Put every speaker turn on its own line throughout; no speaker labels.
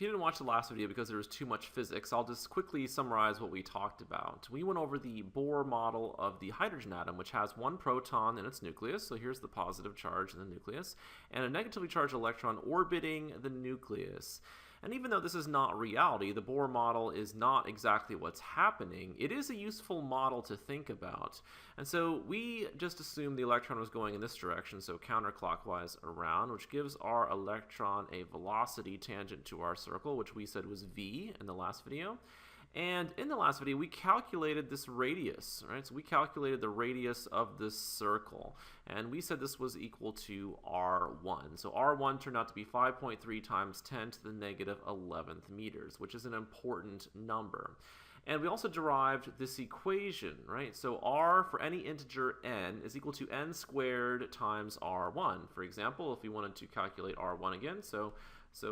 If you didn't watch the last video because there was too much physics, I'll just quickly summarize what we talked about. We went over the Bohr model of the hydrogen atom, which has one proton in its nucleus, so here's the positive charge in the nucleus, and a negatively charged electron orbiting the nucleus. And even though this is not reality, the Bohr model is not exactly what's happening, it is a useful model to think about. And so we just assumed the electron was going in this direction, so counterclockwise around, which gives our electron a velocity tangent to our circle, which we said was v in the last video. And in the last video, we calculated this radius, right? So we calculated the radius of this circle, and we said this was equal to r1. So r1 turned out to be 5.3 times 10 to the negative 11th meters, which is an important number. And we also derived this equation, right? So r for any integer n is equal to n squared times r1. For example, if we wanted to calculate r1 again, so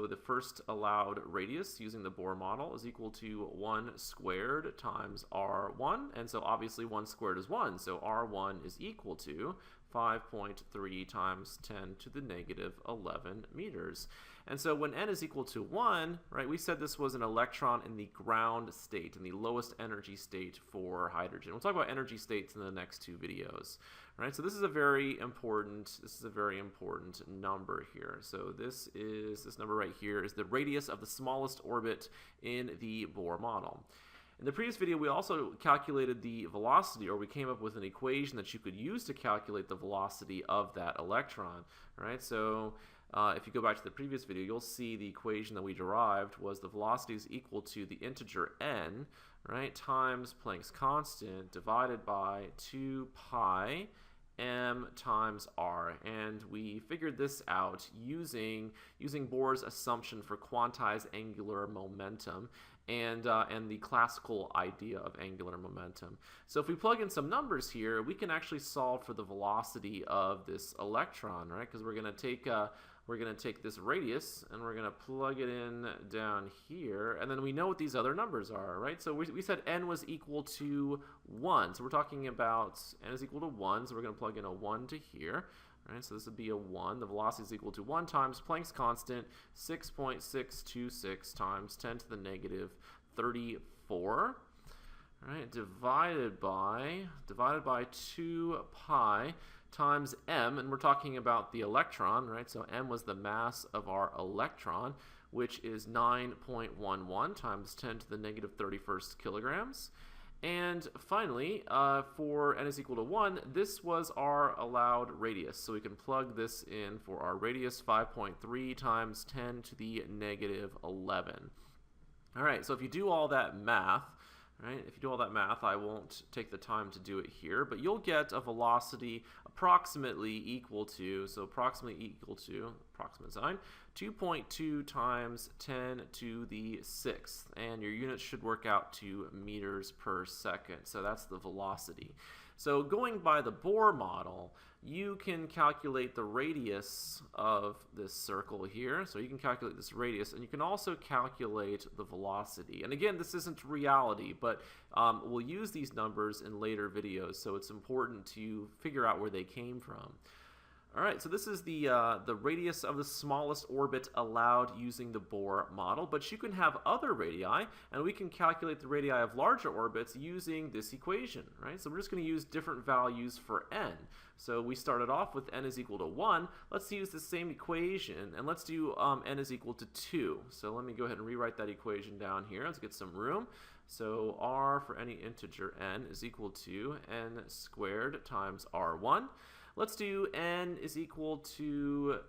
the first allowed radius using the Bohr model is equal to 1 squared times r1, and so obviously 1 squared is 1, so r1 is equal to 5.3 times 10 to the negative 11 meters. And so when n is equal to 1, right, we said this was an electron in the ground state, in the lowest energy state for hydrogen. We'll talk about energy states in the next two videos. Right, so this is a very important number here. So this number right here is the radius of the smallest orbit in the Bohr model. In the previous video, we also calculated the velocity, or we came up with an equation that you could use to calculate the velocity of that electron. Right, so if you go back to the previous video, you'll see the equation that we derived was the velocity is equal to the integer n, right, times Planck's constant divided by 2 pi m times r, and we figured this out using Bohr's assumption for quantized angular momentum and the classical idea of angular momentum. So if we plug in some numbers here, we can actually solve for the velocity of this electron, right? Because we're going to take this radius and we're going to plug it in down here, and then we know what these other numbers are, right? So we said n was equal to 1, so we're talking about n is equal to 1, so we're going to plug in a 1 to here, right? So this would be a 1. The velocity is equal to 1 times Planck's constant, 6.626 times 10 to the negative 34. Right, divided by 2 pi times m, and we're talking about the electron, right? So m was the mass of our electron, which is 9.11 times 10 to the negative 31st kilograms. And finally, for n is equal to 1, this was our allowed radius. So we can plug this in for our radius, 5.3 times 10 to the negative 11. All right, so if you do all that math, right? If you do all that math, I won't take the time to do it here, but you'll get a velocity approximate sign, 2.2 times 10 to the 6th, and your units should work out to meters per second. So that's the velocity. So going by the Bohr model, you can calculate the radius of this circle here. So you can calculate this radius, and you can also calculate the velocity. And again, this isn't reality, but we'll use these numbers in later videos, so it's important to figure out where they came from. All right, so this is the radius of the smallest orbit allowed using the Bohr model, but you can have other radii, and we can calculate the radii of larger orbits using this equation, right? So we're just going to use different values for n. So we started off with n is equal to 1. Let's use the same equation, and let's do n is equal to 2. So let me go ahead and rewrite that equation down here. Let's get some room. So r for any integer n is equal to n squared times r1. Let's do n is equal to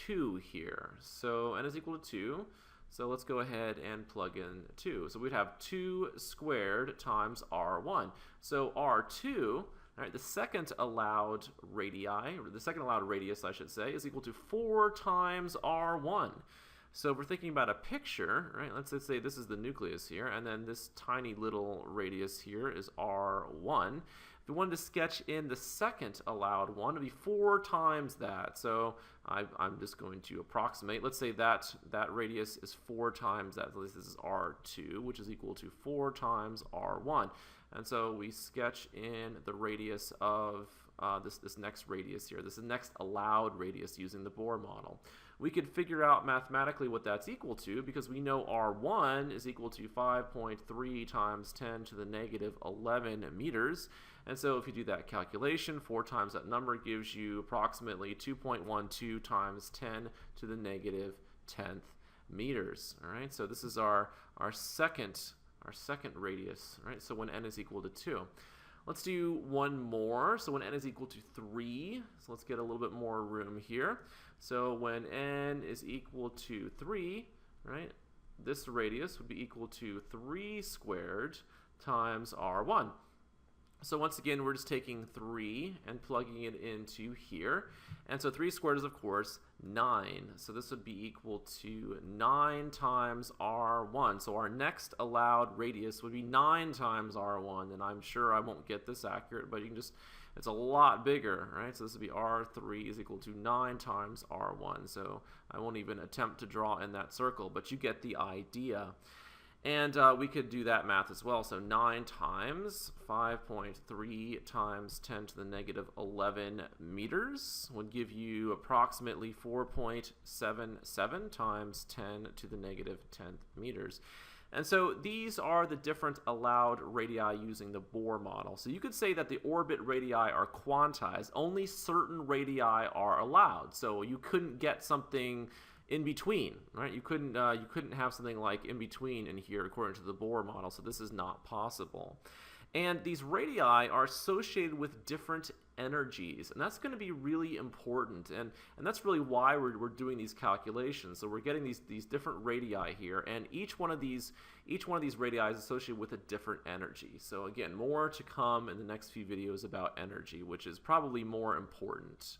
2 here. So n is equal to 2. So let's go ahead and plug in 2. So we'd have 2 squared times r1. So r2, all right, the second allowed radii, or the second allowed radius, I should say, is equal to 4 times r1. So if we're thinking about a picture, right, let's say this is the nucleus here, and then this tiny little radius here is r1. If we wanted to sketch in the second allowed one, it would be 4 times that. So I'm just going to approximate. Let's say that radius is 4 times that. So this is R2, which is equal to 4 times R1. And so we sketch in the radius of this next radius here. This is the next allowed radius using the Bohr model. we could figure out mathematically what that's equal to, because we know R1 is equal to 5.3 times 10 to the negative 11 meters. And so if you do that calculation, 4 times that number gives you approximately 2.12 times 10 to the negative 10th meters. All right, so this is our second radius. All right, so when n is equal to 2. Let's do one more. So when n is equal to 3, so let's get a little bit more room here. So when n is equal to 3, right, this radius would be equal to 3 squared times r1. So once again, we're just taking 3 and plugging it into here. And so 3 squared is, of course, 9. So this would be equal to 9 times r1. So our next allowed radius would be 9 times r1. And I'm sure I won't get this accurate, but you can just, it's a lot bigger, right? So this would be r3 is equal to 9 times r1. So I won't even attempt to draw in that circle, but you get the idea. And we could do that math as well. So 9 times 5.3 times 10 to the negative 11 meters would give you approximately 4.77 times 10 to the negative 10th meters. And so these are the different allowed radii using the Bohr model. So you could say that the orbit radii are quantized. Only certain radii are allowed. So you couldn't get something in between, right? You couldn't have something like in between in here according to the Bohr model, so this is not possible. And these radii are associated with different energies, and that's going to be really important, and that's really why we're doing these calculations. So we're getting these different radii here, and each one of these radii is associated with a different energy. So again, more to come in the next few videos about energy, which is probably more important.